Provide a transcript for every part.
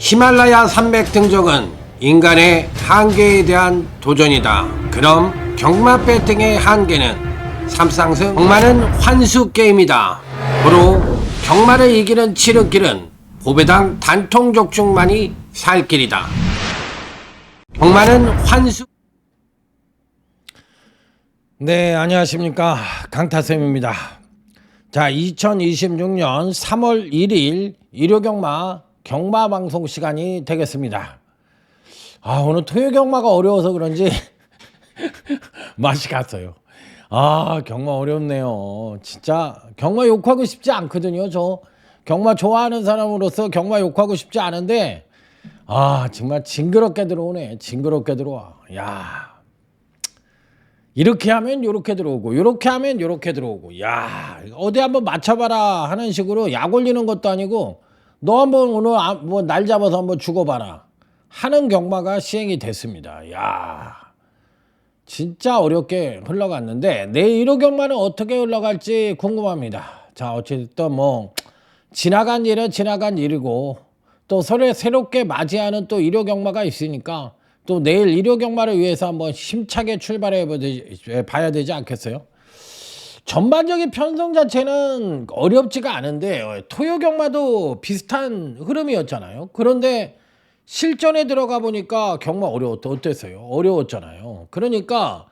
히말라야 산맥 등정은 인간의 한계에 대한 도전이다. 그럼 경마 배팅의 한계는 삼상승 경마는 환수 게임이다. 고로 경마를 이기는 지름길은 보배당 단통족중만이 살 길이다. 경마는 환수. 네, 안녕하십니까, 강타쌤입니다. 자, 2026년 3월 1일 일요경마 경마방송 시간이 되겠습니다. 오늘 토요경마가 어려워서 그런지 맛이 갔어요. 경마 어렵네요. 진짜 경마 욕하고 싶지 않거든요. 저 경마 좋아하는 사람으로서 경마 욕하고 싶지 않은데 정말 징그럽게 들어오네. 징그럽게 들어와. 야, 이렇게 하면 요렇게 들어오고 요렇게 하면 요렇게 들어오고, 야, 어디 한번 맞춰봐라 하는 식으로 약 올리는 것도 아니고 너 한번 오늘 뭐 날 잡아서 한번 죽어봐라 하는 경마가 시행이 됐습니다. 야, 진짜 어렵게 흘러갔는데 내일 1호 경마는 어떻게 흘러갈지 궁금합니다. 자, 어쨌든 뭐 지나간 일은 지나간 일이고 또 새롭게 맞이하는 또 1호 경마가 있으니까 또 내일 1호 경마를 위해서 한번 힘차게 출발해 봐야 되지 않겠어요? 전반적인 편성 자체는 어렵지가 않은데 토요 경마도 비슷한 흐름이었잖아요. 그런데 실전에 들어가 보니까 경마 어땠어요? 어려웠잖아요. 그러니까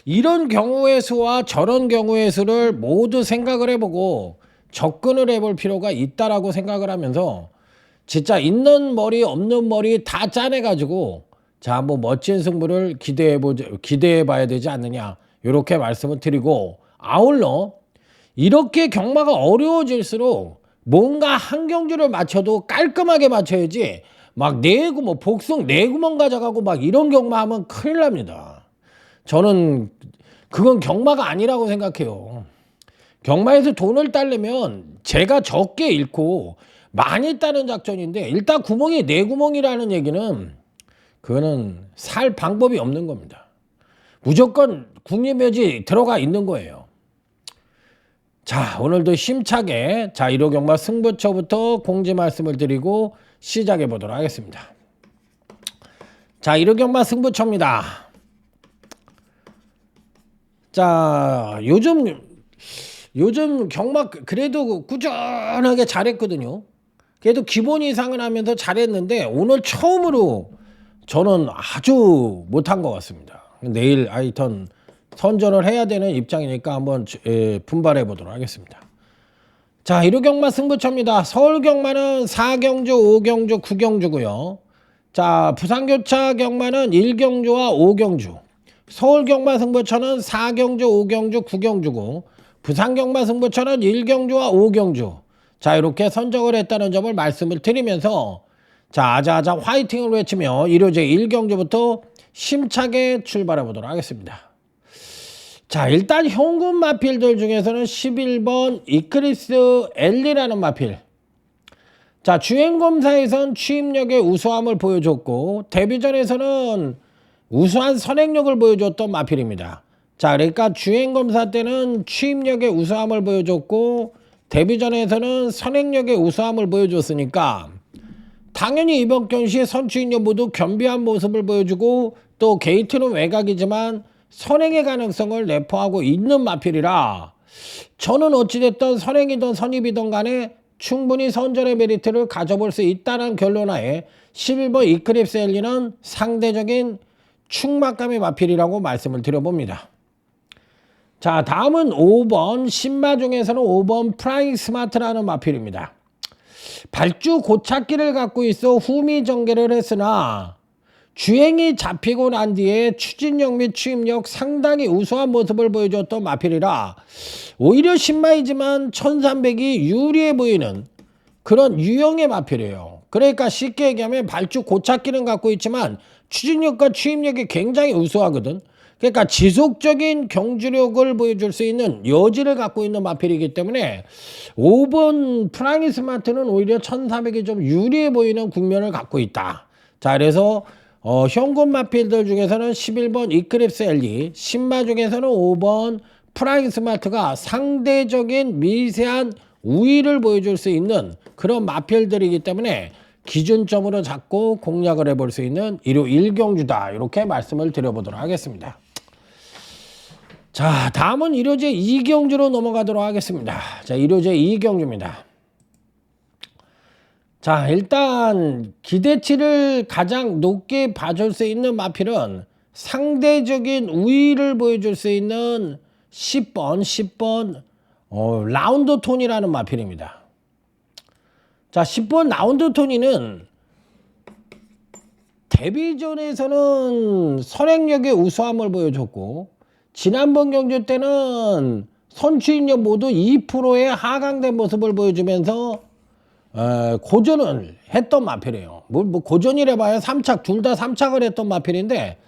이런 경우의 수와 저런 경우의 수를 모두 생각을 해보고 접근을 해볼 필요가 있다라고 생각을 하면서 진짜 있는 머리 없는 머리 다 짜내가지고 자, 한번 멋진 승부를 기대해 봐야 되지 않느냐, 이렇게 말씀을 드리고, 아울러 이렇게 경마가 어려워질수록 뭔가 한 경주를 맞춰도 깔끔하게 맞춰야지 막 복숭 내구멍 가져가고 막 이런 경마하면 큰일 납니다. 저는 그건 경마가 아니라고 생각해요. 경마에서 돈을 따려면 제가 적게 잃고 많이 따는 작전인데, 일단 구멍이 내구멍이라는 얘기는 그거는 살 방법이 없는 겁니다. 무조건 국립묘지 들어가 있는 거예요. 자, 오늘도 힘차게 1호 경마 승부처부터 공지 말씀을 드리고 시작해 보도록 하겠습니다. 자, 1호 경마 승부처입니다. 자, 요즘 경마 그래도 꾸준하게 잘했거든요. 그래도 기본 이상은 하면서 잘했는데 오늘 처음으로 저는 아주 못한 것 같습니다. 내일 하여튼 선전을 해야 되는 입장이니까 한번 분발해 보도록 하겠습니다. 자, 1호 경마 승부처입니다. 서울 경마는 4경주, 5경주, 9경주고요. 자, 부산 교차 경마는 1경주와 5경주. 서울 경마 승부처는 4경주, 5경주, 9경주고 부산 경마 승부처는 1경주와 5경주. 자, 이렇게 선정을 했다는 점을 말씀을 드리면서 자, 아자아자 화이팅을 외치며 1호제 1경주부터 힘차게 출발해 보도록 하겠습니다. 자, 일단 현금 마필들 중에서는 11번 이크리스 엘리라는 마필. 자, 주행검사에선 취입력의 우수함을 보여줬고 데뷔전에서는 우수한 선행력을 보여줬던 마필입니다. 자, 그러니까 주행검사 때는 취입력의 우수함을 보여줬고 데뷔전에서는 선행력의 우수함을 보여줬으니까 당연히 이번 경시에 선취인 여부도 겸비한 모습을 보여주고 또 게이트는 외곽이지만 선행의 가능성을 내포하고 있는 마필이라 저는 어찌됐든 선행이든 선입이든 간에 충분히 선전의 메리트를 가져볼 수 있다는 결론하에 11번 이크립스 엘리는 상대적인 충막감의 마필이라고 말씀을 드려봅니다. 자, 다음은 5번 신마 중에서는 5번 프라잉 스마트라는 마필입니다. 발주 고착기를 갖고 있어 후미 전개를 했으나 주행이 잡히고 난 뒤에 추진력 및 추임력 상당히 우수한 모습을 보여줬던 마필이라 오히려 신마이지만 1300이 유리해 보이는 그런 유형의 마필이에요. 그러니까 쉽게 얘기하면 발주 고착기는 갖고 있지만 추진력과 추임력이 굉장히 우수하거든. 그러니까 지속적인 경주력을 보여줄 수 있는 여지를 갖고 있는 마필이기 때문에 5번 프라잉 스마트는 오히려 1400이 좀 유리해 보이는 국면을 갖고 있다. 자, 그래서 현금 마필들 중에서는 11번 이크립스 엘리, 신마 중에서는 5번 프라잉 스마트가 상대적인 미세한 우위를 보여줄 수 있는 그런 마필들이기 때문에 기준점으로 잡고 공략을 해볼 수 있는 1호 1경주다. 이렇게 말씀을 드려보도록 하겠습니다. 자, 다음은 1호제 2경주로 넘어가도록 하겠습니다. 자, 1호제 2경주입니다. 자, 일단 기대치를 가장 높게 봐줄 수 있는 마필은 상대적인 우위를 보여줄 수 있는 10번 라운드 톤이라는 마필입니다. 자, 10번 라운드 톤이는 데뷔전에서는 선행력의 우수함을 보여줬고, 지난번 경주 때는 선취인력 모두 2%의 하강된 모습을 보여주면서 고전을 했던 마필이에요. 뭐 고전이래 봐야 3착, 둘 다 3착을 했던 마필인데,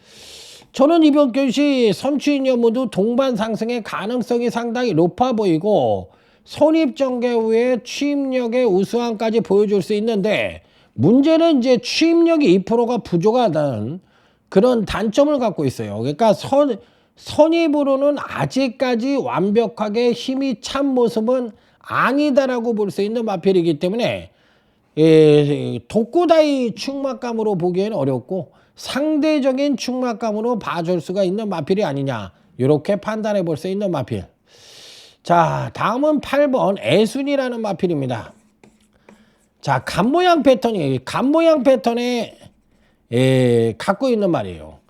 저는 이번 경시 선취인력 모두 동반 상승의 가능성이 상당히 높아 보이고, 선입전개 후에 취입력의 우수함까지 보여줄 수 있는데, 문제는 이제 취입력이 2%가 부족하다는 그런 단점을 갖고 있어요. 그러니까 선입으로는 아직까지 완벽하게 힘이 찬 모습은 아니다라고 볼 수 있는 마필이기 때문에 독고다이 충막감으로 보기에는 어렵고 상대적인 충막감으로 봐줄 수가 있는 마필이 아니냐, 이렇게 판단해 볼 수 있는 마필. 자, 다음은 8번 애순이라는 마필입니다. 자, 간모양 패턴이 간모양 패턴에 갖고 있는 말이에요.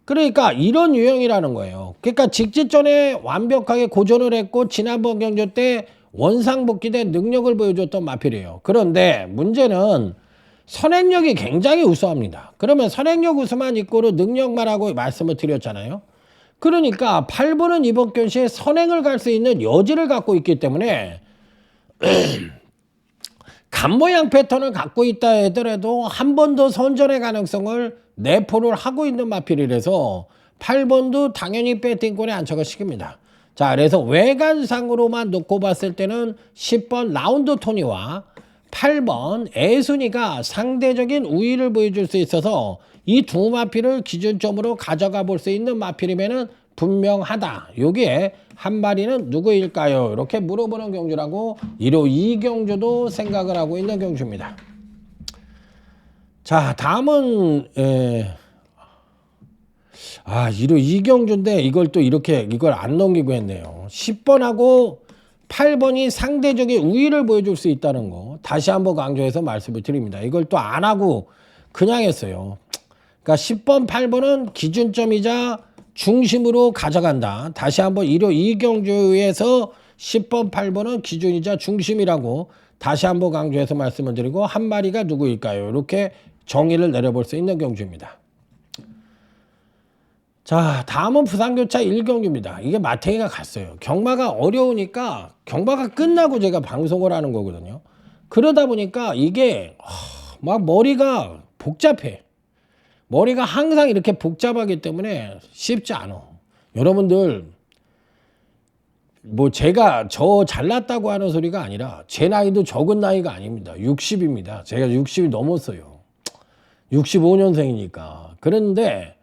그러니까 이런 유형이라는 거예요. 그러니까 직전에 완벽하게 고전을 했고 지난번 경주 때 원상복귀된 능력을 보여줬던 마필이에요. 그런데 문제는 선행력이 굉장히 우수합니다. 그러면 선행력 우수만 있고로 능력만 하고 말씀을 드렸잖아요. 그러니까 8번은 이번 경시에 선행을 갈 수 있는 여지를 갖고 있기 때문에 간모양 패턴을 갖고 있다 하더라도 한 번 더 선전의 가능성을 내포를 하고 있는 마필이라서 8번도 당연히 배팅권에 안착을 시킵니다. 자, 그래서 외관상으로만 놓고 봤을 때는 10번 라운드 토니와 8번 애순이가 상대적인 우위를 보여줄 수 있어서 이 두 마필을 기준점으로 가져가 볼 수 있는 마필이면은 분명하다. 여기에 한 마리는 누구일까요? 이렇게 물어보는 경주라고 1호 2경주도 생각을 하고 있는 경주입니다. 자, 다음은 1호 2경주인데 이걸 또 이렇게 이걸 안 넘기고 했네요. 10번하고 8번이 상대적인 우위를 보여줄 수 있다는 거 다시 한번 강조해서 말씀을 드립니다. 이걸 또 안 하고 그냥 했어요. 그러니까 10번, 8번은 기준점이자 중심으로 가져간다. 다시 한번 1호 2경주에서 10번, 8번은 기준이자 중심이라고 다시 한번 강조해서 말씀을 드리고 한 마리가 누구일까요? 이렇게 정의를 내려볼 수 있는 경주입니다. 자, 다음은 부산교차 1경주입니다. 이게 마태이가 갔어요. 경마가 어려우니까 경마가 끝나고 제가 방송을 하는 거거든요. 그러다 보니까 이게 막 머리가 복잡해. 머리가 항상 이렇게 복잡하기 때문에 쉽지 않아. 여러분들 뭐 제가 저 잘났다고 하는 소리가 아니라 제 나이도 적은 나이가 아닙니다. 60입니다. 제가 60이 넘었어요. 65년생이니까. 그런데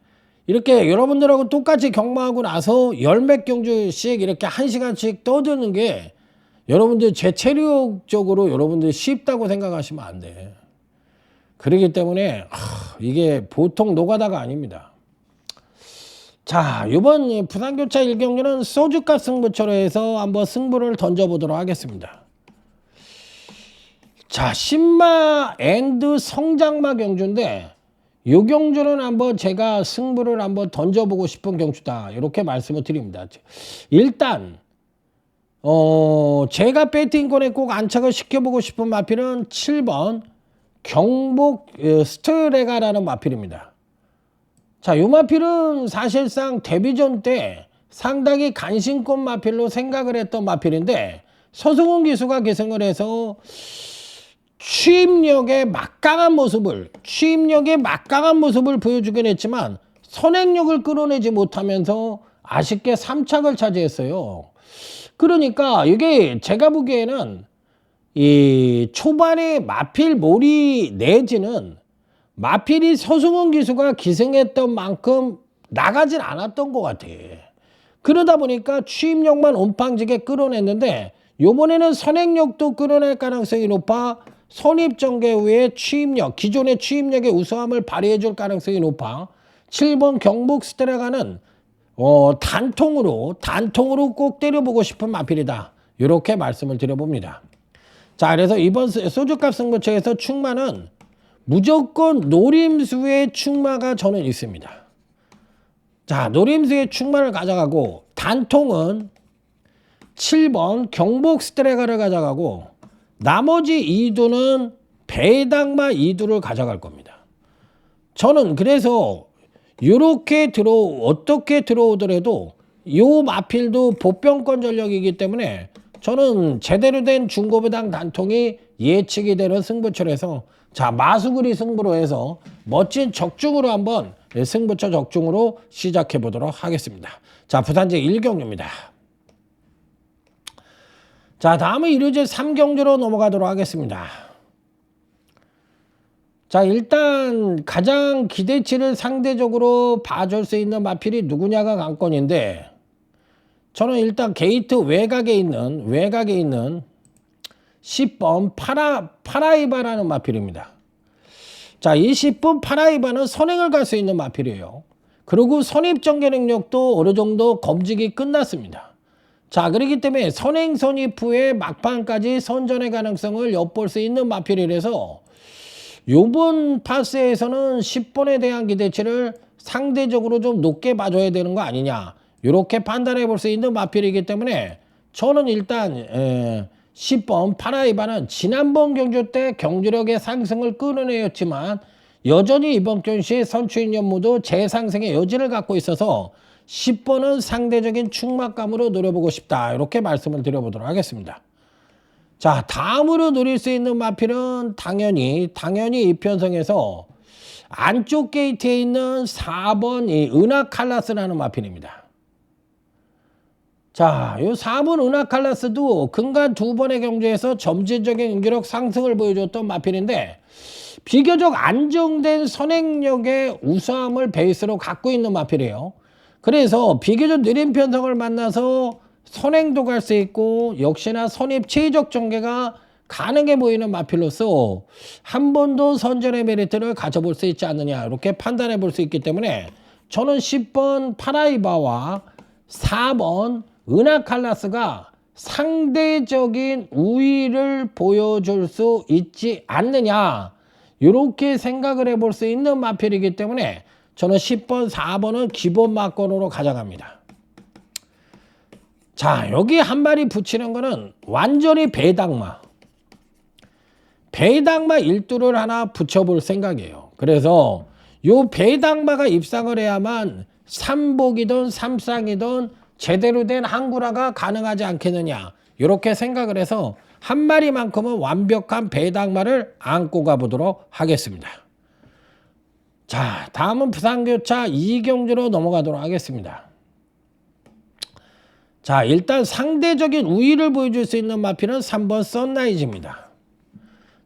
이렇게 여러분들하고 똑같이 경마하고 나서 열몇 경주씩 이렇게 1시간씩 떠드는 게 여러분들 제 체력적으로 여러분들 쉽다고 생각하시면 안 돼. 그렇기 때문에 이게 보통 노가다가 아닙니다. 자, 이번 부산교차 1경주는 소주값 승부처로 해서 한번 승부를 던져보도록 하겠습니다. 자, 신마 앤드 성장마 경주인데 이 경주는 한번 제가 승부를 한번 던져보고 싶은 경주다. 이렇게 말씀을 드립니다. 일단 제가 배팅권에 꼭 안착을 시켜보고 싶은 마필은 7번 경복 스트레가라는 마필입니다. 자, 이 마필은 사실상 데뷔전 때 상당히 간신권 마필로 생각을 했던 마필인데 서승훈 기수가 계승을 해서 취입력의 막강한 모습을 보여주긴 했지만 선행력을 끌어내지 못하면서 아쉽게 3착을 차지했어요. 그러니까 이게 제가 보기에는 이 초반에 마필 몰이 내지는 마필이 서승훈 기수가 기승했던 만큼 나가진 않았던 것 같아. 그러다 보니까 취입력만 온팡지게 끌어냈는데 요번에는 선행력도 끌어낼 가능성이 높아 선입전개 후에 추입력, 기존의 추입력의 우수함을 발휘해 줄 가능성이 높아 7번 경북 스테라가는 단통으로 꼭 때려보고 싶은 마필이다. 이렇게 말씀을 드려봅니다. 자, 그래서 이번 소주값 승부처에서 충마는 무조건 노림수의 충마가 저는 있습니다. 자, 노림수의 충마를 가져가고 단통은 7번 경북 스테라가를 가져가고 나머지 2두는 배당마 2두를 가져갈 겁니다. 저는 그래서 이렇게 어떻게 들어오더라도 요 마필도 보병권 전력이기 때문에 저는 제대로 된 중고배당 단통이 예측이 되는 승부처에서 자, 마수그리 승부로 해서 멋진 적중으로 한번 승부처 적중으로 시작해 보도록 하겠습니다. 자, 부산제 1경주입니다. 자, 다음은 일요제 3경주로 넘어가도록 하겠습니다. 자, 일단 가장 기대치를 상대적으로 봐줄 수 있는 마필이 누구냐가 관건인데 저는 일단 게이트 외곽에 있는 10번 파라이바라는 마필입니다. 자, 이 10번 파라이바는 선행을 갈 수 있는 마필이에요. 그리고 선입전개 능력도 어느 정도 검증이 끝났습니다. 자, 그렇기 때문에 선행 선입 후에 막판까지 선전의 가능성을 엿볼 수 있는 마필이라서 요번 파스에서는 10번에 대한 기대치를 상대적으로 좀 높게 봐줘야 되는 거 아니냐, 이렇게 판단해 볼 수 있는 마필이기 때문에 저는 일단 10번 파라이바는 지난번 경주 때 경주력의 상승을 끌어내었지만 여전히 이번 경주시 선추인 연무도 재상승의 여지를 갖고 있어서 10번은 상대적인 충막감으로 노려보고 싶다, 이렇게 말씀을 드려보도록 하겠습니다. 자, 다음으로 노릴 수 있는 마필은 당연히 이 편성에서 안쪽 게이트에 있는 4번 이 은하칼라스라는 마필입니다. 자, 이 4번 은하칼라스도 근간 2번의 경주에서 점진적인 경주력 상승을 보여줬던 마필인데 비교적 안정된 선행력의 우수함을 베이스로 갖고 있는 마필이에요. 그래서 비교적 느린 편성을 만나서 선행도 갈 수 있고 역시나 선입 최적 전개가 가능해 보이는 마필로서 한 번 더 선전의 메리트를 가져볼 수 있지 않느냐, 이렇게 판단해 볼 수 있기 때문에 저는 10번 파라이바와 4번 은하칼라스가 상대적인 우위를 보여줄 수 있지 않느냐, 이렇게 생각을 해볼 수 있는 마필이기 때문에 저는 10번, 4번은 기본 막건으로 가져갑니다. 자, 여기 한 마리 붙이는 거는 완전히 배당마 1두를 하나 붙여볼 생각이에요. 그래서 요 배당마가 입상을 해야만 3복이든 3쌍이든 제대로 된 항구라가 가능하지 않겠느냐, 이렇게 생각을 해서 한 마리만큼은 완벽한 배당마를 안고 가보도록 하겠습니다. 자, 다음은 부산교차 2경주로 넘어가도록 하겠습니다. 자, 일단 상대적인 우위를 보여줄 수 있는 마필은 3번 선라이즈입니다.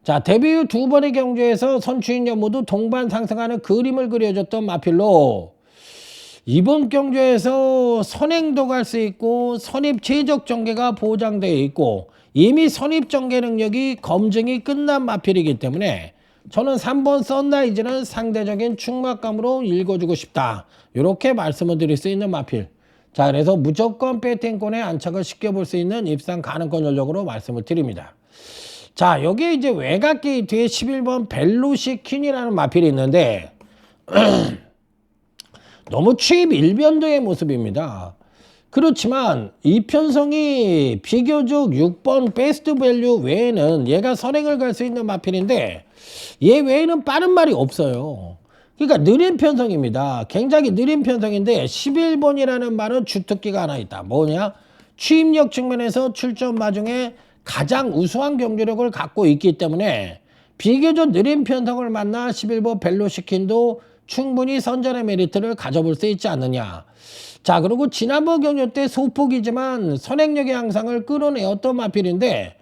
자, 데뷔 후 2번의 경주에서 선추인 연무도 동반 상승하는 그림을 그려줬던 마필로 이번 경주에서 선행도 갈 수 있고 선입 최적 전개가 보장되어 있고 이미 선입 전개 능력이 검증이 끝난 마필이기 때문에 저는 3번 선라이즈는 상대적인 충막감으로 읽어주고 싶다, 이렇게 말씀을 드릴 수 있는 마필. 자, 그래서 무조건 배팅권에 안착을 시켜볼 수 있는 입상 가능권 전력으로 말씀을 드립니다. 자, 여기에 이제 외곽 게이트에 11번 벨로시 퀸이라는 마필이 있는데 너무 추입 일변도의 모습입니다. 그렇지만 이 편성이 비교적 6번 베스트 밸류 외에는 얘가 선행을 갈 수 있는 마필인데 얘 외에는 빠른 말이 없어요. 그러니까 느린 편성입니다. 굉장히 느린 편성인데 11번이라는 말은 주특기가 하나 있다. 뭐냐? 추입력 측면에서 출전마 중에 가장 우수한 경주력을 갖고 있기 때문에 비교적 느린 편성을 만나 11번 벨로시킨도 충분히 선전의 메리트를 가져볼 수 있지 않느냐. 자, 그리고 지난번 경주 때 소폭이지만 선행력의 향상을 끌어내었던 마필인데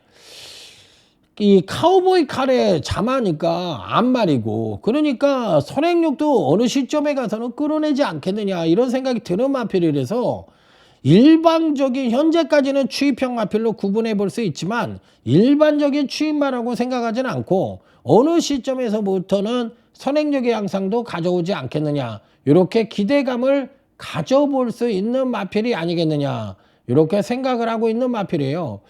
이 카우보이 칼에 잠하니까 안 말이고, 그러니까 선행력도 어느 시점에 가서는 끌어내지 않겠느냐, 이런 생각이 드는 마필이라서 일방적인 현재까지는 추입형 마필로 구분해 볼 수 있지만 일반적인 추입마라고 생각하지는 않고 어느 시점에서부터는 선행력의 양상도 가져오지 않겠느냐, 이렇게 기대감을 가져볼 수 있는 마필이 아니겠느냐, 이렇게 생각을 하고 있는 마필이에요.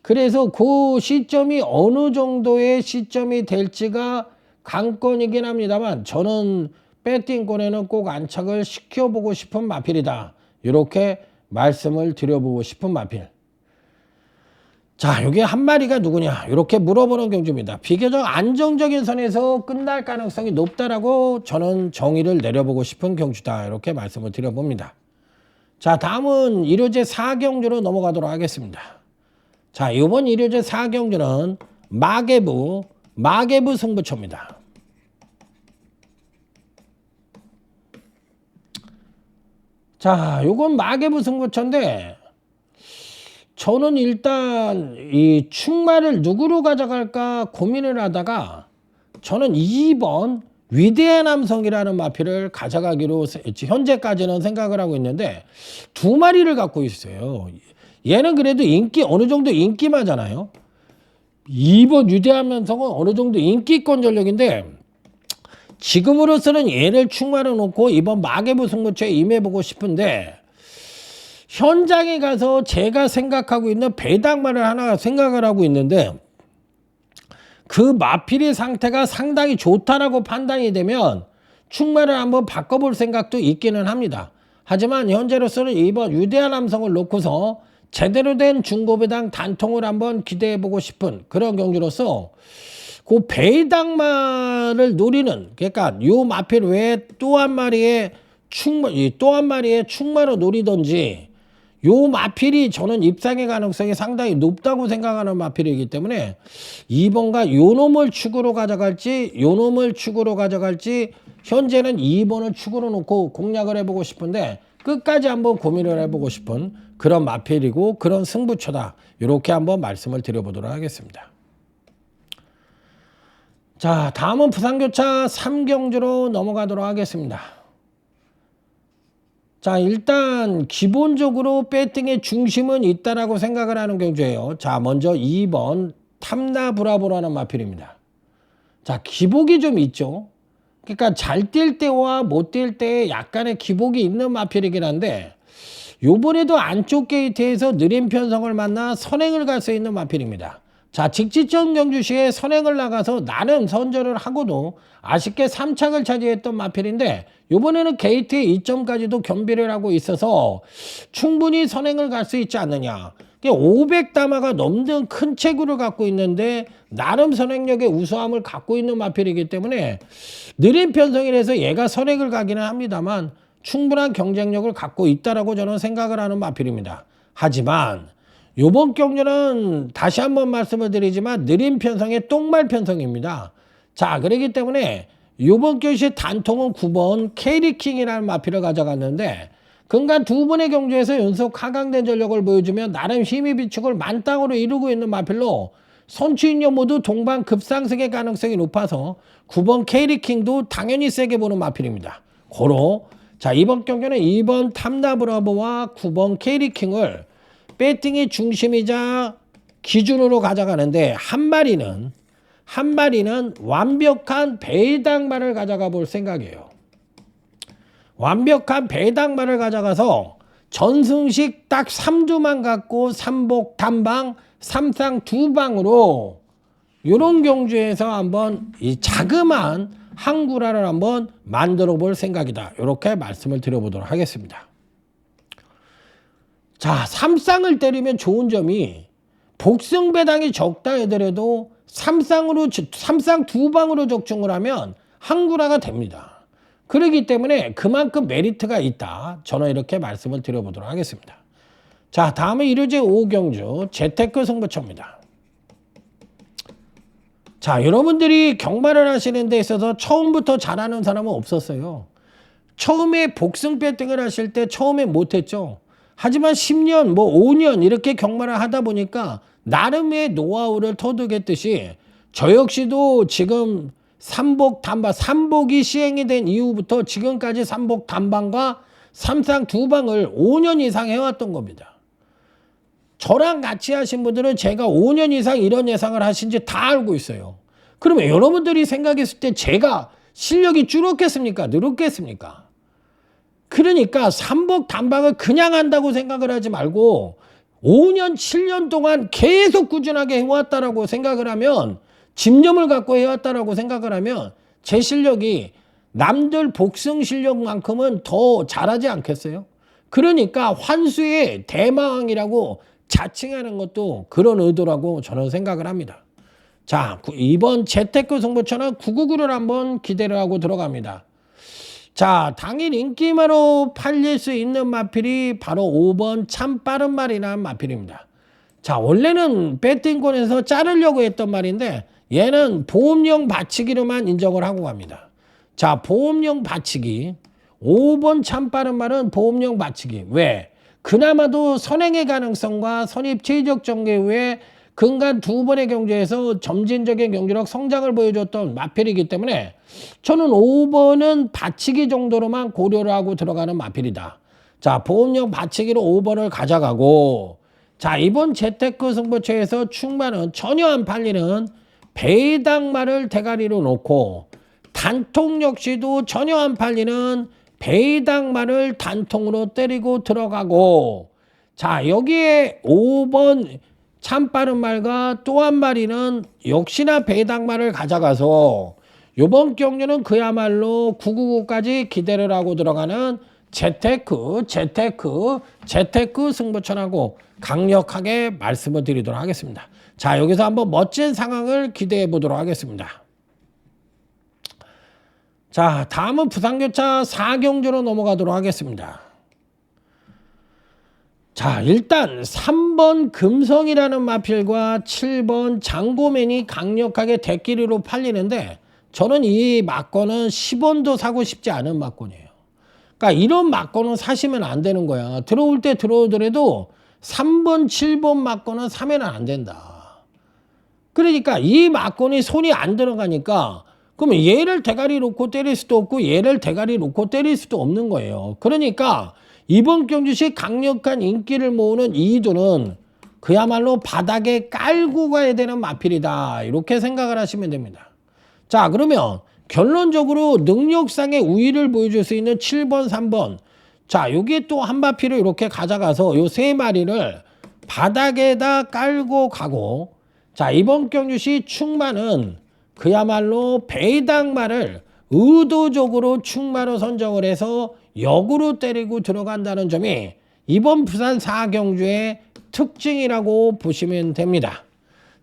그래서 그 시점이 어느 정도의 시점이 될지가 관건이긴 합니다만 저는 배팅권에는 꼭 안착을 시켜보고 싶은 마필이다, 이렇게 말씀을 드려보고 싶은 마필. 자, 이게 한 마리가 누구냐, 이렇게 물어보는 경주입니다. 비교적 안정적인 선에서 끝날 가능성이 높다라고 저는 정의를 내려보고 싶은 경주다, 이렇게 말씀을 드려봅니다. 자, 다음은 1호제 4경주로 넘어가도록 하겠습니다. 자, 이번 1호제 4경주는 마개부 승부처입니다. 자, 요건 마개부 승부처인데 저는 일단 이 충마를 누구로 가져갈까 고민을 하다가 저는 2번 위대한 남성이라는 마필을 가져가기로 현재까지는 생각을 하고 있는데 두 마리를 갖고 있어요. 얘는 그래도 어느 정도 인기마잖아요. 2번 위대한 남성은 어느 정도 인기권 전력인데 지금으로서는 얘를 충마로 놓고 이번 마개부 승부처에 임해보고 싶은데 현장에 가서 제가 생각하고 있는 배당마를 하나 생각을 하고 있는데 그 마필의 상태가 상당히 좋다라고 판단이 되면 충마를 한번 바꿔볼 생각도 있기는 합니다. 하지만 현재로서는 이번 위대한 남성을 놓고서 제대로 된 중고배당 단통을 한번 기대해보고 싶은 그런 경주로서 그 배당마를 노리는, 그러니까 요 마필 외에 또 한 마리의 충마로 노리던지 요 마필이 저는 입상의 가능성이 상당히 높다고 생각하는 마필이기 때문에 2번과 요 놈을 축으로 가져갈지 요 놈을 축으로 가져갈지 현재는 2번을 축으로 놓고 공략을 해보고 싶은데 끝까지 한번 고민을 해보고 싶은 그런 마필이고 그런 승부처다, 이렇게 한번 말씀을 드려보도록 하겠습니다. 자, 다음은 부산교차 3경주로 넘어가도록 하겠습니다. 자, 일단 기본적으로 배팅의 중심은 있다라고 생각을 하는 경주예요. 자, 먼저 2번 탐나브라보라는 마필입니다. 자, 기복이 좀 있죠. 그러니까 잘 뛸 때와 못 뛸 때 약간의 기복이 있는 마필이긴 한데 요번에도 안쪽 게이트에서 느린 편성을 만나 선행을 갈 수 있는 마필입니다. 자, 직지점 경주 시에 선행을 나가서 나름 선전을 하고도 아쉽게 3착을 차지했던 마필인데 이번에는 게이트의 2점까지도 겸비를 하고 있어서 충분히 선행을 갈 수 있지 않느냐. 500다마가 넘는 큰 체구를 갖고 있는데 나름 선행력의 우수함을 갖고 있는 마필이기 때문에 느린 편성이라서 얘가 선행을 가기는 합니다만 충분한 경쟁력을 갖고 있다라고 저는 생각을 하는 마필입니다. 하지만 요번 경주는 다시 한번 말씀을 드리지만 느린 편성의 똥말 편성입니다. 자, 그렇기 때문에 요번 경주의 단통은 9번 캐리킹이라는 마필을 가져갔는데 근간 두 번의 경주에서 연속 하강된 전력을 보여주며 나름 힘의 비축을 만땅으로 이루고 있는 마필로 선취인력 모두 동반 급상승의 가능성이 높아서 9번 캐리킹도 당연히 세게 보는 마필입니다. 고로 자, 이번 경주는 2번 탐나브라보와 9번 캐리킹을 배팅의 중심이자 기준으로 가져가는데 한 마리는 완벽한 배당마를 가져가 볼 생각이에요. 완벽한 배당마를 가져가서 전승식 딱 3두만 갖고 3복 단방 3상 2방으로 이런 경주에서 한번 이 자그마한 항구라를 한번 만들어 볼 생각이다, 이렇게 말씀을 드려보도록 하겠습니다. 자, 3쌍을 때리면 좋은 점이 복승 배당이 적다 하더라도 3쌍 2방으로 적중을 하면 항구라가 됩니다. 그렇기 때문에 그만큼 메리트가 있다, 저는 이렇게 말씀을 드려보도록 하겠습니다. 자, 다음은 1호제 5경주 재테크 승부처입니다. 자, 여러분들이 경마를 하시는 데 있어서 처음부터 잘하는 사람은 없었어요. 처음에 복승 배팅을 하실 때 처음에 못했죠. 하지만 10년, 5년 이렇게 경마를 하다 보니까 나름의 노하우를 터득했듯이 저 역시도 지금 삼복 단방, 삼복이 시행이 된 이후부터 지금까지 삼복 단방과 삼상 두 방을 5년 이상 해왔던 겁니다. 저랑 같이 하신 분들은 제가 5년 이상 이런 예상을 하신지 다 알고 있어요. 그러면 여러분들이 생각했을 때 제가 실력이 줄었겠습니까? 늘었겠습니까? 그러니까 삼복 단방을 그냥 한다고 생각을 하지 말고 5년, 7년 동안 계속 꾸준하게 해왔다라고 생각을 하면, 집념을 갖고 해왔다라고 생각을 하면 제 실력이 남들 복승 실력만큼은 더 잘하지 않겠어요? 그러니까 환수의 대마왕이라고 자칭하는 것도 그런 의도라고 저는 생각을 합니다. 자, 이번 재테크 승부처는 999를 한번 기대를 하고 들어갑니다. 자, 당일 인기마로 팔릴 수 있는 마필이 바로 5번 참 빠른 말이라는 마필입니다. 자, 원래는 배팅권에서 자르려고 했던 말인데 얘는 보험용 받치기로만 인정을 하고 갑니다. 자, 보험용 받치기. 5번 참 빠른 말은 보험용 받치기. 왜? 그나마도 선행의 가능성과 선입 최적 전개 후에 근간 두 번의 경주에서 점진적인 경주력 성장을 보여줬던 마필이기 때문에 저는 5번은 받치기 정도로만 고려를 하고 들어가는 마필이다. 자, 보험용 받치기로 5번을 가져가고, 자, 이번 재테크 승부처에서 충만은 전혀 안 팔리는 배당말을 대가리로 놓고, 단통 역시도 전혀 안 팔리는 배당말을 단통으로 때리고 들어가고, 자, 여기에 5번 참 빠른 말과 또 한 마리는 역시나 배당말을 가져가서 이번 경주는 그야말로 999까지 기대를 하고 들어가는 재테크 승부처라고 강력하게 말씀을 드리도록 하겠습니다. 자, 여기서 한번 멋진 상황을 기대해 보도록 하겠습니다. 자, 다음은 부산교차 4경주로 넘어가도록 하겠습니다. 자, 일단 3번 금성이라는 마필과 7번 장고맨이 강력하게 대끼리로 팔리는데 저는 이 막권은 10원도 사고 싶지 않은 막권이에요. 그러니까 이런 막권은 사시면 안 되는 거야. 들어올 때 들어오더라도 3번, 7번 막권은 사면 안 된다. 그러니까 이 막권이 손이 안 들어가니까 그러면 얘를 대가리 놓고 때릴 수도 없고 얘를 대가리 놓고 때릴 수도 없는 거예요. 그러니까 이번 경주시 강력한 인기를 모으는 이두는 그야말로 바닥에 깔고 가야 되는 마필이다. 이렇게 생각을 하시면 됩니다. 자, 그러면 결론적으로 능력상의 우위를 보여줄 수 있는 7번, 3번. 자, 여기에 또 한 마필을 이렇게 가져가서 요 세 마리를 바닥에다 깔고 가고, 자, 이번 경주시 충만은 그야말로 배당말을 의도적으로 충마로 선정을 해서 역으로 때리고 들어간다는 점이 이번 부산 4경주의 특징이라고 보시면 됩니다.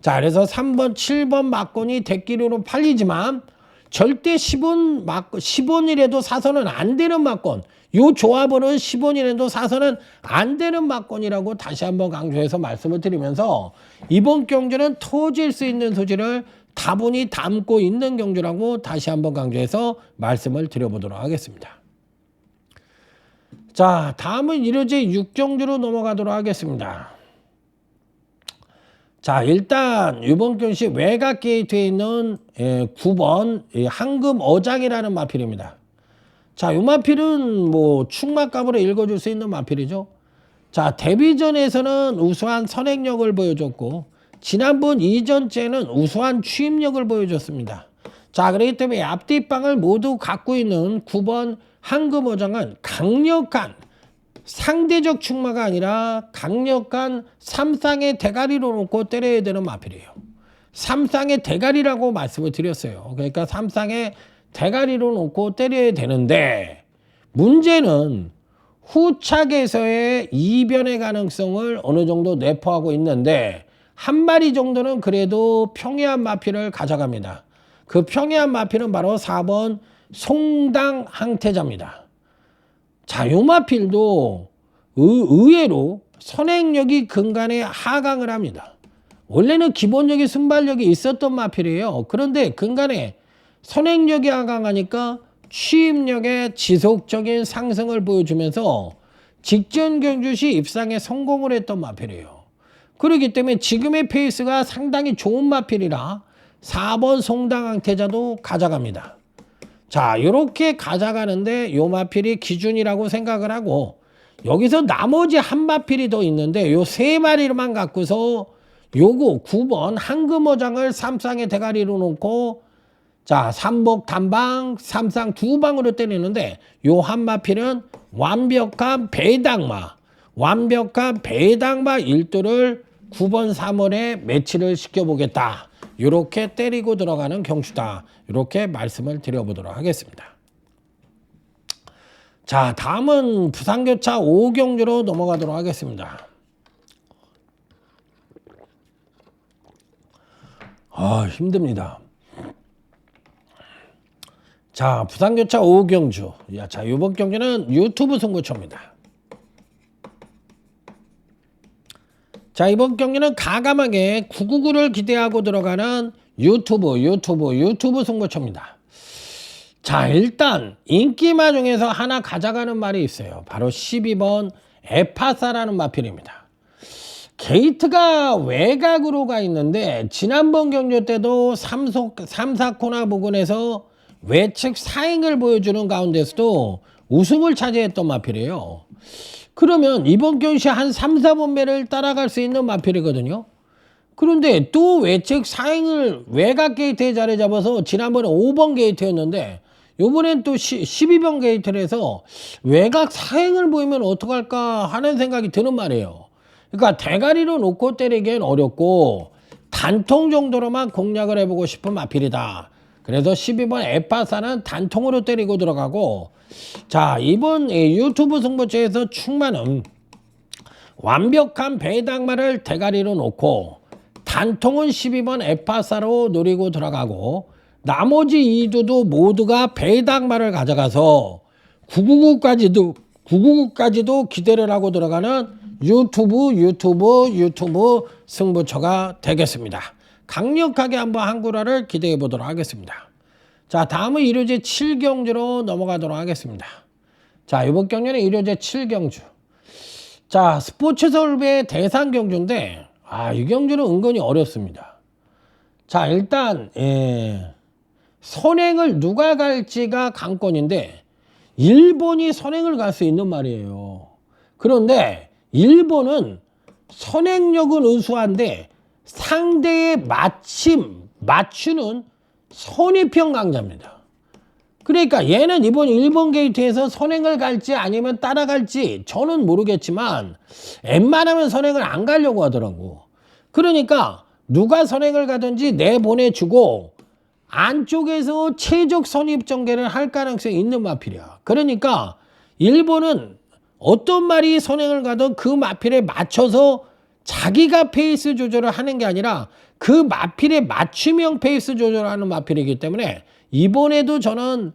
자, 그래서 3번, 7번 막권이 대끼리로 팔리지만 절대 10원이라도 사서는 안 되는 막권. 요 조합은 10원이라도 사서는 안 되는 막권이라고 다시 한번 강조해서 말씀을 드리면서 이번 경주는 터질 수 있는 소지를 다분히 담고 있는 경주라고 다시 한번 강조해서 말씀을 드려보도록 하겠습니다. 자, 다음은 1호제 6경주로 넘어가도록 하겠습니다. 자, 일단 이번 경시 외곽 게이트에 있는 9번 황금 어장이라는 마필입니다. 자, 이 마필은 뭐 충마값으로 읽어줄 수 있는 마필이죠. 자, 데뷔전에서는 우수한 선행력을 보여줬고 지난번 이전째는 우수한 취임력을 보여줬습니다. 자, 그렇기 때문에 앞뒷방을 모두 갖고 있는 9번 황금어장은 강력한 상대적 충마가 아니라 강력한 삼상의 대가리로 놓고 때려야 되는 마필이에요. 삼상의 대가리라고 말씀을 드렸어요. 그러니까 삼상의 대가리로 놓고 때려야 되는데 문제는 후착에서의 이변의 가능성을 어느 정도 내포하고 있는데 한 마리 정도는 그래도 평이한 마필을 가져갑니다. 그 평이한 마필은 바로 4번 송당 항태자입니다. 자, 요 마필도 의외로 선행력이 근간에 하강을 합니다. 원래는 기본적인 순발력이 있었던 마필이에요. 그런데 근간에 선행력이 하강하니까 취임력의 지속적인 상승을 보여주면서 직전 경주시 입상에 성공을 했던 마필이에요. 그렇기 때문에 지금의 페이스가 상당히 좋은 마필이라 4번 송당 항태자도 가져갑니다. 자, 요렇게 가져가는데 요 마필이 기준이라고 생각을 하고 여기서 나머지 한 마필이 더 있는데 요 세 마리만 갖고서 요거 9번 황금어장을 삼쌍의 대가리로 놓고 자, 삼복 단방, 삼쌍 두 방으로 때리는데 요 한 마필은 완벽한 배당마 일도를 9번 3월에 매치를 시켜보겠다. 이렇게 때리고 들어가는 경주다. 이렇게 말씀을 드려보도록 하겠습니다. 자, 다음은 부산교차 5경주로 넘어가도록 하겠습니다. 힘듭니다. 자, 부산교차 5경주. 자, 이번 경주는 유튜브 승부처입니다. 자, 이번 경기는 가감하게 999를 기대하고 들어가는 유튜브 승부처입니다. 자, 일단 인기마 중에서 하나 가져가는 말이 있어요. 바로 12번 에파사라는 마필입니다. 게이트가 외곽으로 가 있는데 지난번 경주 때도 3, 4코너 부근에서 외측 사행을 보여주는 가운데서도 우승을 차지했던 마필이에요. 그러면 이번 경시 한 3, 4번 매를 따라갈 수 있는 마필이거든요. 그런데 또 외측 사행을 외곽 게이트에 자리 잡아서 지난번에 5번 게이트였는데 요번엔 또 12번 게이트를 해서 외곽 사행을 보이면 어떡할까 하는 생각이 드는 말이에요. 그러니까 대가리로 놓고 때리기엔 어렵고 단통 정도로만 공략을 해보고 싶은 마필이다. 그래서 12번 에파사는 단통으로 때리고 들어가고 자, 이번 유튜브 승부처에서 충만은 완벽한 배당마를 대가리로 놓고 단통은 12번 에파사로 노리고 들어가고 나머지 2두도 모두가 배당마를 가져가서 999까지도 기대를 하고 들어가는 유튜브 승부처가 되겠습니다. 강력하게 한번 한구라를 기대해 보도록 하겠습니다. 자, 다음은 1호제 7경주로 넘어가도록 하겠습니다. 자, 이번 경주는 1호제 7경주. 자, 스포츠 서울의 대상 경주인데 이 경주는 은근히 어렵습니다. 자, 일단 선행을 누가 갈지가 관건인데 일본이 선행을 갈 수 있는 말이에요. 그런데 일본은 선행력은 우수한데 상대의 맞추는 선입형 강자입니다. 그러니까 얘는 이번 1번 게이트에서 선행을 갈지 아니면 따라갈지 저는 모르겠지만 웬만하면 선행을 안 가려고 하더라고. 그러니까 누가 선행을 가든지 내보내주고 안쪽에서 최적 선입 전개를 할 가능성이 있는 마필이야. 그러니까 일본은 어떤 말이 선행을 가든 그 마필에 맞춰서 자기가 페이스 조절을 하는 게 아니라 그 마필에 맞춤형 페이스 조절을 하는 마필이기 때문에 이번에도 저는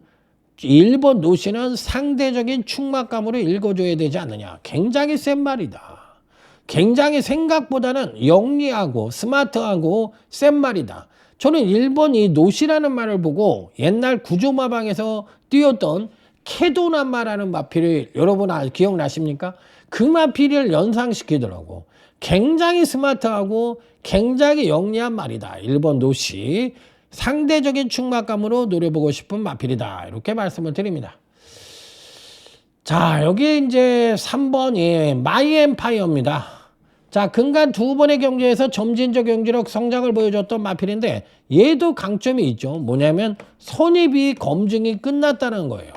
1번 노시는 상대적인 충막감으로 읽어줘야 되지 않느냐. 굉장히 센 말이다. 굉장히 생각보다는 영리하고 스마트하고 센 말이다. 저는 1번 이 노시라는 말을 보고 옛날 구조마방에서 띄웠던 캐도남마라는 마필을 여러분 기억나십니까? 그 마필을 연상시키더라고. 굉장히 스마트하고 굉장히 영리한 말이다. 1번 노시. 상대적인 충막감으로 노려보고 싶은 마필이다. 이렇게 말씀을 드립니다. 자, 여기 이제 3번 마이 엠파이어입니다. 자, 근간 두 번의 경주에서 점진적 경주력 성장을 보여줬던 마필인데 얘도 강점이 있죠. 뭐냐면 선입이 검증이 끝났다는 거예요.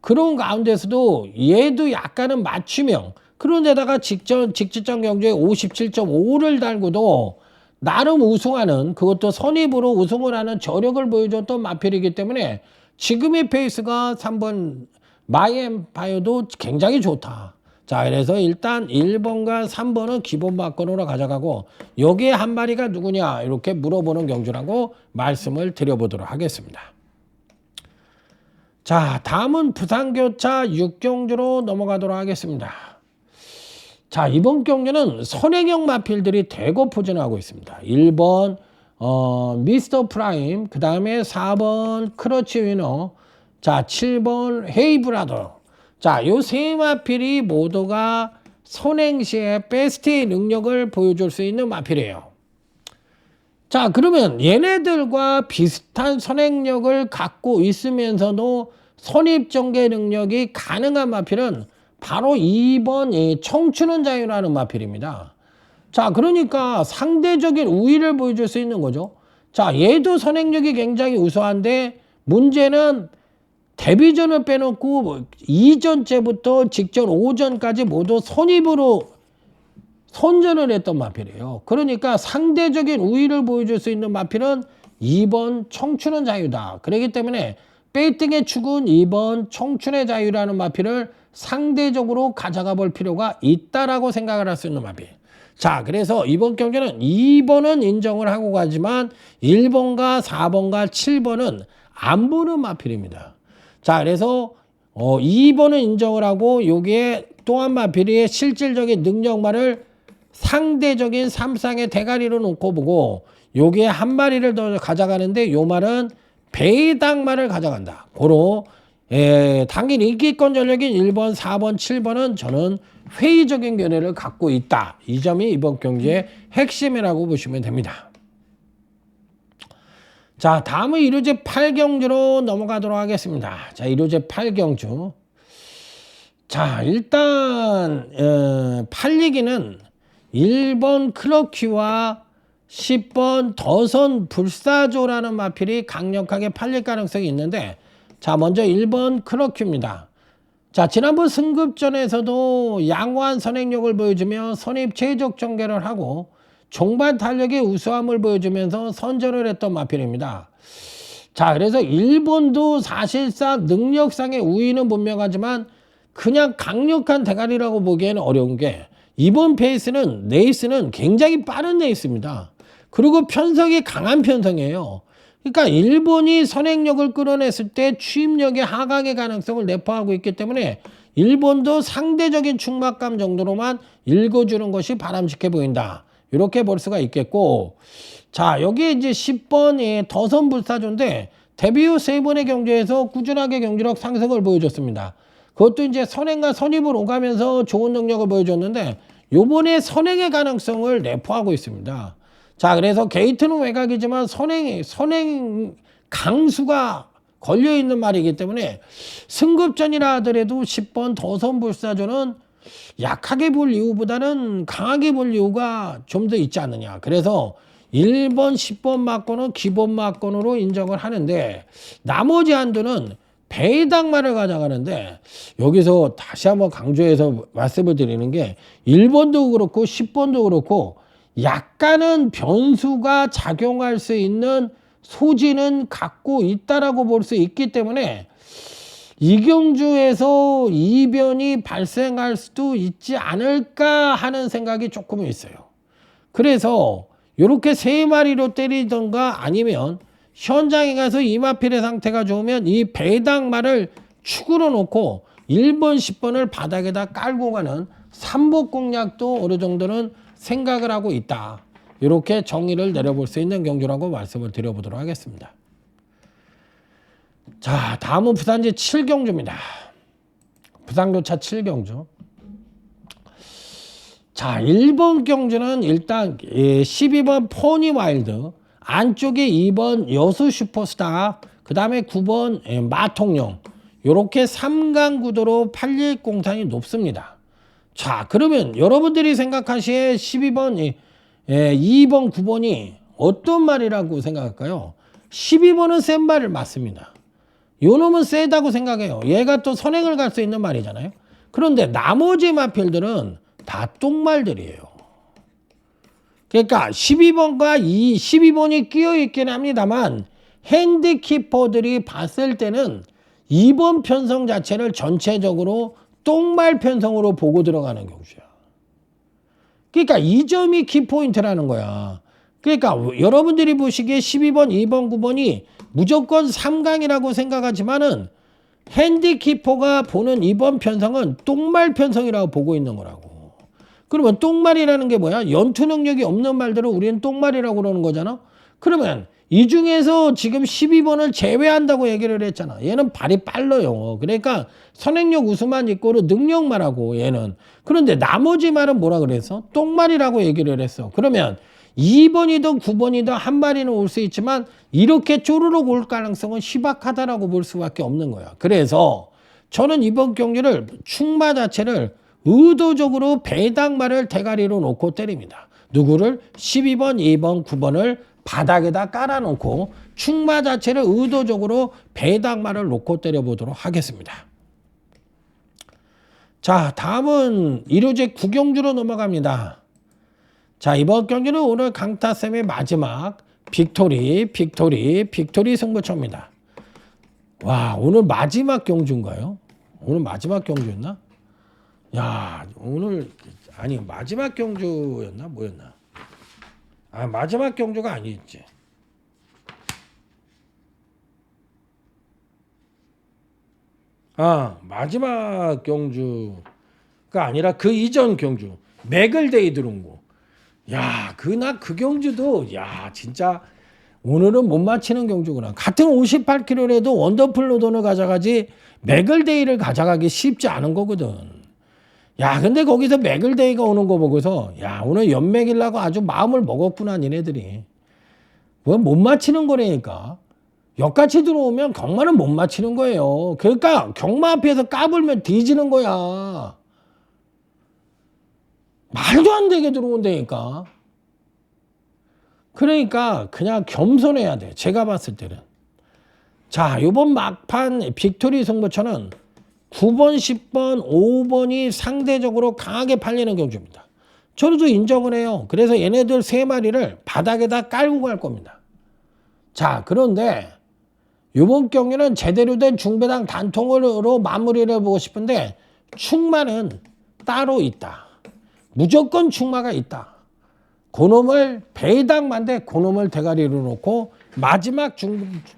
그런 가운데서도 얘도 약간은 맞춤형. 그런데다가 직전 경주에 57.5를 달고도 나름 우승하는 그것도 선입으로 우승을 하는 저력을 보여줬던 마필이기 때문에 지금의 페이스가 3번 마이엠파이어도 굉장히 좋다. 자, 그래서 일단 1번과 3번은 기본 막건으로 가져가고 여기에 한 마리가 누구냐 이렇게 물어보는 경주라고 말씀을 드려보도록 하겠습니다. 자, 다음은 부산교차 6경주로 넘어가도록 하겠습니다. 자, 이번 경주는 선행형 마필들이 대거 포진하고 있습니다. 1번 미스터 프라임, 그 다음에 4번 크러치 위너, 자 7번 헤이브라더. 자, 요 세 마필이 모두가 선행 시에 베스트의 능력을 보여줄 수 있는 마필이에요. 자, 그러면 얘네들과 비슷한 선행력을 갖고 있으면서도 선입전개 능력이 가능한 마필은 바로 2번 이 청춘은 자유라는 마필입니다. 자, 그러니까 상대적인 우위를 보여줄 수 있는 거죠. 자, 얘도 선행력이 굉장히 우수한데 문제는 데뷔전을 빼놓고 이전째부터 직전 5전까지 모두 선입으로 선전을 했던 마필이에요. 그러니까 상대적인 우위를 보여줄 수 있는 마필은 2번 청춘은 자유다. 그렇기 때문에 베이팅의 축은 2번 청춘의 자유라는 마필을 상대적으로 가져가 볼 필요가 있다라고 생각을 할 수 있는 마필. 자, 그래서 이번 경기는 2번은 인정을 하고 가지만 1번과 4번과 7번은 안 보는 마필입니다. 자, 그래서 2번은 인정을 하고 여기에 또 한 마필의 실질적인 능력만을 상대적인 삼상의 대가리로 놓고 보고 여기에 한 마리를 더 가져가는데 요 말은 배당만을 가져간다. 고로 당긴 인기권 전력인 1번, 4번, 7번은 저는 회의적인 견해를 갖고 있다. 이 점이 이번 경기의 핵심이라고 보시면 됩니다. 자, 다음은 1호제 8경주로 넘어가도록 하겠습니다. 자, 1호제 8경주. 자, 일단 8리기는 1번 클럭큐와 10번 더선 불사조라는 마필이 강력하게 팔릴 가능성이 있는데, 자, 먼저 1번 클럭큐입니다. 자, 지난번 승급전에서도 양호한 선행력을 보여주며 선입 최적 전개를 하고 종반 탄력의 우수함을 보여주면서 선전을 했던 마필입니다. 자, 그래서 1번도 사실상 능력상의 우위는 분명하지만 그냥 강력한 대가리라고 보기에는 어려운 게 이번 레이스는 굉장히 빠른 레이스입니다. 그리고 편성이 강한 편성이에요. 그러니까 일본이 선행력을 끌어냈을 때 추임력의 하강의 가능성을 내포하고 있기 때문에 일본도 상대적인 충막감 정도로만 읽어주는 것이 바람직해 보인다. 이렇게 볼 수가 있겠고, 자, 여기에 이제 10번이 더선 불사조인데 데뷔 후 3번의 경주에서 꾸준하게 경주력 상승을 보여줬습니다. 그것도 이제 선행과 선입을 오가면서 좋은 능력을 보여줬는데 요번에 선행의 가능성을 내포하고 있습니다. 자, 그래서 게이트는 외곽이지만 선행 강수가 걸려있는 말이기 때문에 승급전이라 하더라도 10번 더선불사조는 약하게 볼 이유보다는 강하게 볼 이유가 좀 더 있지 않느냐. 그래서 1번, 10번 막권은 기본 막권으로 인정을 하는데 나머지 한도는 배당만을 가져가는데 여기서 다시 한번 강조해서 말씀을 드리는 게 1번도 그렇고 10번도 그렇고 약간은 변수가 작용할 수 있는 소지는 갖고 있다라고 볼 수 있기 때문에 이경주에서 이변이 발생할 수도 있지 않을까 하는 생각이 조금 있어요. 그래서 이렇게 3마리로 때리던가 아니면 현장에 가서 이마필의 상태가 좋으면 이 배당말을 축으로 놓고 1번, 10번을 바닥에다 깔고 가는 삼복 공략도 어느 정도는 생각을 하고 있다. 이렇게 정의를 내려볼 수 있는 경주라고 말씀을 드려보도록 하겠습니다. 자, 다음은 부산제 7경주입니다. 부산교차 7경주. 자, 1번 경주는 일단 12번 포니 와일드, 안쪽에 2번 여수 슈퍼스타, 그 다음에 9번 마통령, 요렇게 3강 구도로 팔릴 공산이 높습니다. 자, 그러면 여러분들이 생각하시기에 12번, 2번, 9번이 어떤 말이라고 생각할까요? 12번은 센 말을 맞습니다. 요 놈은 세다고 생각해요. 얘가 또 선행을 갈 수 있는 말이잖아요. 그런데 나머지 마필들은 다 똥말들이에요. 그러니까 12번이 끼어있긴 합니다만 핸디키퍼들이 봤을 때는 2번 편성 자체를 전체적으로 똥말 편성으로 보고 들어가는 경우야. 그러니까 이 점이 키포인트라는 거야. 그러니까 여러분들이 보시기에 12번, 2번, 9번이 무조건 3강이라고 생각하지만은 핸디키퍼가 보는 2번 편성은 똥말 편성이라고 보고 있는 거라고. 그러면 똥말이라는 게 뭐야? 연투 능력이 없는 말들을 우리는 똥말이라고 그러는 거잖아. 그러면 이 중에서 지금 12번을 제외한다고 얘기를 했잖아. 얘는 발이 빨라요. 그러니까 선행력 우수만 있고 능력만 하고 얘는. 그런데 나머지 말은 뭐라 그랬어? 똥말이라고 얘기를 했어. 그러면 2번이든 9번이든 한 마리는 올 수 있지만 이렇게 쪼르륵 올 가능성은 희박하다라고 볼 수밖에 없는 거야. 그래서 저는 이번 경기를 충마 자체를 의도적으로 배당말을 대가리로 놓고 때립니다. 누구를? 12번, 2번, 9번을 바닥에다 깔아놓고 충마 자체를 의도적으로 배당말을 놓고 때려보도록 하겠습니다. 자, 다음은 1호제 구경주로 넘어갑니다. 자, 이번 경기는 오늘 강타쌤의 마지막 빅토리 승부처입니다. 와, 오늘 마지막 경주인가요? 오늘 마지막 경주였나? 야, 오늘 아니 마지막 경주였나? 뭐였나? 아, 마지막 경주가 아니었지. 아, 마지막 경주가 아니라 그 이전 경주. 맥을데이 들어온 거. 야, 그 경주도 야, 진짜 오늘은 못 맞히는 경주구나. 같은 58kg라도 원더풀 로돈을 가져가지 맥을데이를 가져가기 쉽지 않은 거거든. 야, 근데 거기서 맥을데이가 오는 거 보고서 야, 오늘 연맥이려고 아주 마음을 먹었구나 니네들이. 뭐 못 맞히는 거라니까. 역같이 들어오면 경마는 못 맞히는 거예요. 그러니까 경마 앞에서 까불면 뒤지는 거야. 말도 안 되게 들어온다니까. 그러니까 그냥 겸손해야 돼. 제가 봤을 때는. 자, 이번 막판 빅토리 승부처는 9번, 10번, 5번이 상대적으로 강하게 팔리는 경주입니다. 저도 인정을 해요. 그래서 얘네들 3마리를 바닥에다 깔고 갈 겁니다. 자, 그런데 이번 경기는 제대로 된 중배당 단통으로 마무리를 해보고 싶은데 충마는 따로 있다. 무조건 충마가 있다. 그놈을 배당만데 그놈을 대가리로 놓고 마지막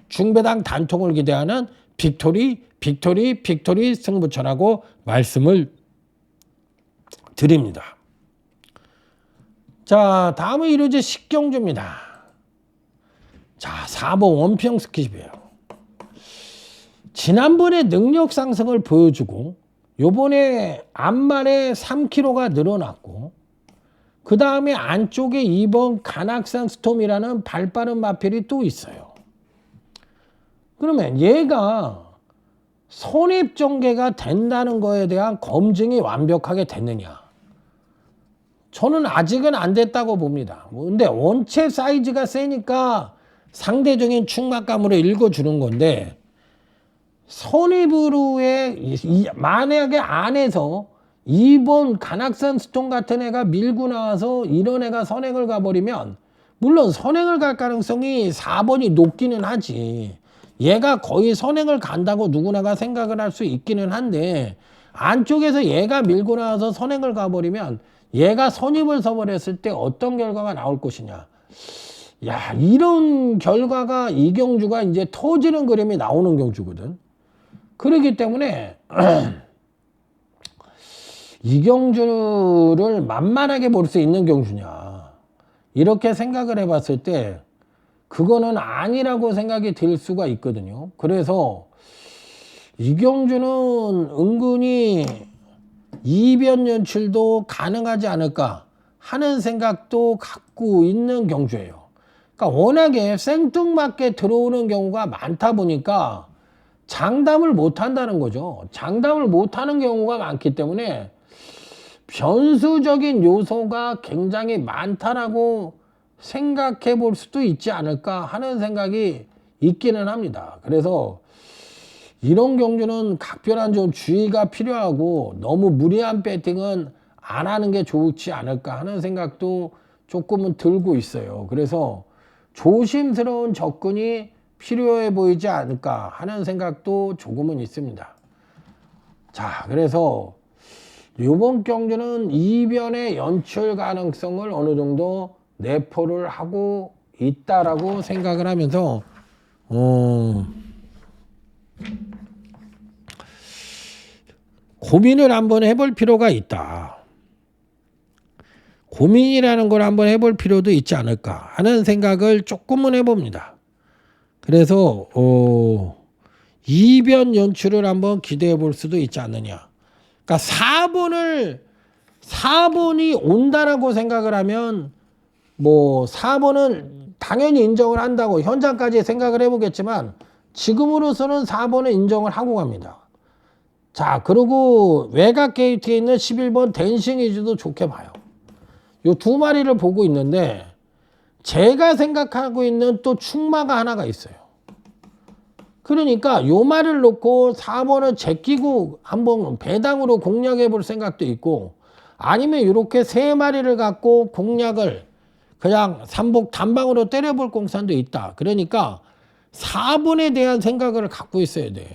중배당 단통을 기대하는 빅토리 승부처라고 말씀을 드립니다. 자, 다음은 1호제 식경주입니다. 자, 4번 원평 스키집이에요. 지난번에 능력 상승을 보여주고 요번에 앞말에 3kg가 늘어났고 그 다음에 안쪽에 2번 간악산 스톰이라는 발빠른 마필이 또 있어요. 그러면 얘가 선입전개가 된다는 거에 대한 검증이 완벽하게 됐느냐? 저는 아직은 안 됐다고 봅니다. 근데 원체 사이즈가 세니까 상대적인 충막감으로 읽어주는 건데 선입으로의 만약에 안에서 2번 간악산 스톤 같은 애가 밀고 나와서 이런 애가 선행을 가버리면 물론 선행을 갈 가능성이 4번이 높기는 하지. 얘가 거의 선행을 간다고 누구나가 생각을 할 수 있기는 한데 안쪽에서 얘가 밀고 나와서 선행을 가버리면 얘가 선입을 서버렸을 때 어떤 결과가 나올 것이냐. 야, 이런 결과가 이 경주가 이제 터지는 그림이 나오는 경주거든. 그렇기 때문에 이 경주를 만만하게 볼 수 있는 경주냐 이렇게 생각을 해봤을 때 그거는 아니라고 생각이 들 수가 있거든요. 그래서 이 경주는 은근히 이변 연출도 가능하지 않을까 하는 생각도 갖고 있는 경주예요. 그러니까 워낙에 생뚱맞게 들어오는 경우가 많다 보니까 장담을 못 한다는 거죠. 장담을 못 하는 경우가 많기 때문에 변수적인 요소가 굉장히 많다라고 생각해 볼 수도 있지 않을까 하는 생각이 있기는 합니다. 그래서 이런 경주는 각별한 좀 주의가 필요하고 너무 무리한 배팅은 안 하는 게 좋지 않을까 하는 생각도 조금은 들고 있어요. 그래서 조심스러운 접근이 필요해 보이지 않을까 하는 생각도 조금은 있습니다. 자, 그래서 이번 경주는 이변의 연출 가능성을 어느 정도 내포를 하고 있다라고 생각을 하면서 고민을 한번 해볼 필요가 있다. 고민이라는 걸 한번 해볼 필요도 있지 않을까 하는 생각을 조금은 해봅니다. 그래서 이변 연출을 한번 기대해 볼 수도 있지 않느냐. 그러니까 4번이 온다라고 생각을 하면 뭐 4번은 당연히 인정을 한다고 현장까지 생각을 해보겠지만 지금으로서는 4번은 인정을 하고 갑니다. 자, 그리고 외곽 게이트에 있는 11번 댄싱 이즈도 좋게 봐요. 요 두 마리를 보고 있는데 제가 생각하고 있는 또 축마가 하나가 있어요. 그러니까 요 말을 놓고 4번을 제끼고 한번 배당으로 공략해 볼 생각도 있고, 아니면 이렇게 세 마리를 갖고 공략을 그냥 삼복 단방으로 때려볼 공산도 있다. 그러니까 4번에 대한 생각을 갖고 있어야 돼.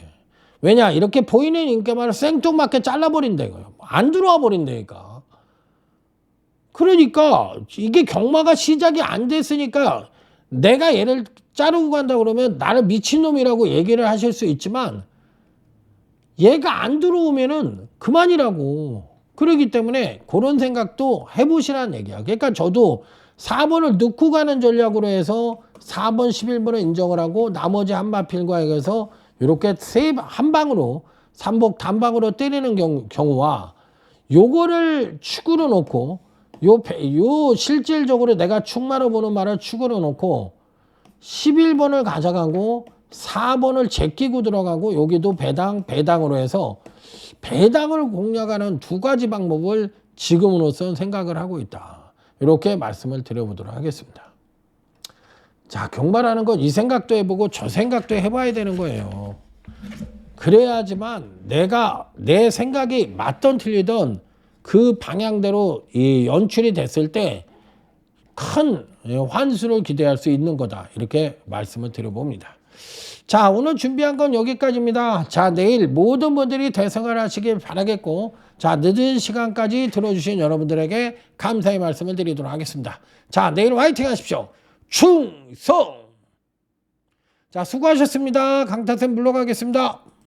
왜냐, 이렇게 보이는 인기만을 생뚱맞게 잘라버린다 이거예요. 안 들어와 버린다니까. 그러니까 이게 경마가 시작이 안 됐으니까 내가 얘를 자르고 간다 그러면 나를 미친놈이라고 얘기를 하실 수 있지만 얘가 안 들어오면은 그만이라고. 그러기 때문에 그런 생각도 해보시라는 얘기야. 그러니까 저도 4번을 넣고 가는 전략으로 해서 4번, 11번을 인정을 하고 나머지 한마필과 해서 이렇게 한 방으로 삼복 단방으로 때리는 경우와 요거를 축으로 놓고 요 실질적으로 내가 축마로 보는 말을 축으로 놓고 11번을 가져가고 4번을 제끼고 들어가고 여기도 배당으로 해서 배당을 공략하는 두 가지 방법을 지금으로선 생각을 하고 있다. 이렇게 말씀을 드려보도록 하겠습니다. 자, 경마라는 건 이 생각도 해보고 저 생각도 해봐야 되는 거예요. 그래야지만 내가 내 생각이 맞던 틀리던 그 방향대로 이 연출이 됐을 때 큰 환수를 기대할 수 있는 거다. 이렇게 말씀을 드려봅니다. 자, 오늘 준비한 건 여기까지입니다. 자, 내일 모든 분들이 대성을 하시길 바라겠고, 자, 늦은 시간까지 들어주신 여러분들에게 감사의 말씀을 드리도록 하겠습니다. 자, 내일 화이팅 하십시오. 충성! 자, 수고하셨습니다. 강타쌤 물러가겠습니다.